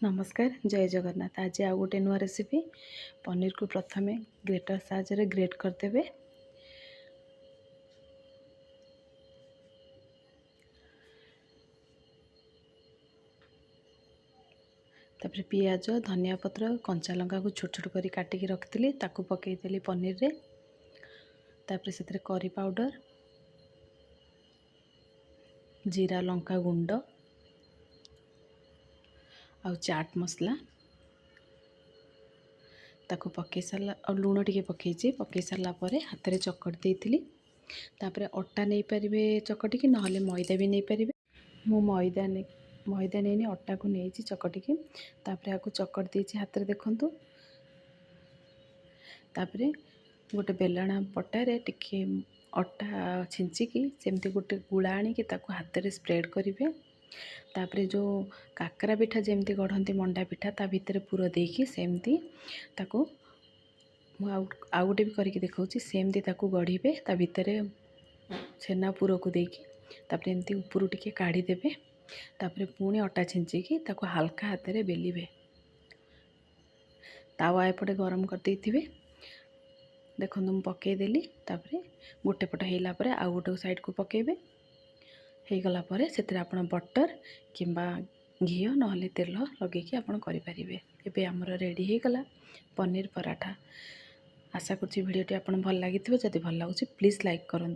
नमस्कार जय जगन्नाथ। आज आउ गोटे नुआ रेसिपी पनीर को प्रथमे ग्रेटर साहाय्य ग्रेट करदे। तापर पियाज धनिया पत्र कंचा लंका को छोट छोट कर काटिकी रखी ताकू पकईदेली पनीर रे। तापर से करी पाउडर जीरा लंका गुंड आउ चाट मसला ताकू पकई सारा और लुण टे पकई सारा हाथ में चकट देती। तापर अटा नहीं पारे चकटिकी ना मैदा भी नहीं पारे। मु मैदा नहीं अटा को नहीं चकटिकी तापर आपको चकट देती हाथ में देखु। तापर गोटे बेलणा पटारे टिके अटा छिंचिकी सेमती गोटे गुला आनिकी ताकू हाथ में स्प्रेड करेंगे। तापर जो काकरा पिठा जमती गढ़ती मंडा पिठा ता भितर पूरा देकी सेमती ताकू आउ गोटे भी करके देखा सेमती ताकू गढ़े ता भितर छेना पूर को देकी तापर एमती ऊपर टिके काढ़ीदेवे। तापर पुणी अटा छिंचिकी ताकू हल्का हाथ में बेलिबे। तावा एपटे गरम कर देथिबे। देखो मुझे पकईदेली तापर गोटे पट होगा आउ गोटे साइड को पकेबे। हो गलापर से बटर किंबा घी ना तेल लगे आप करें। एबे आमर रेडी हो गला पनीर पराठा। आशा करुँची भिडियोटी आपन भल लगी। जदि भल लगुच प्लीज लाइक करूँ।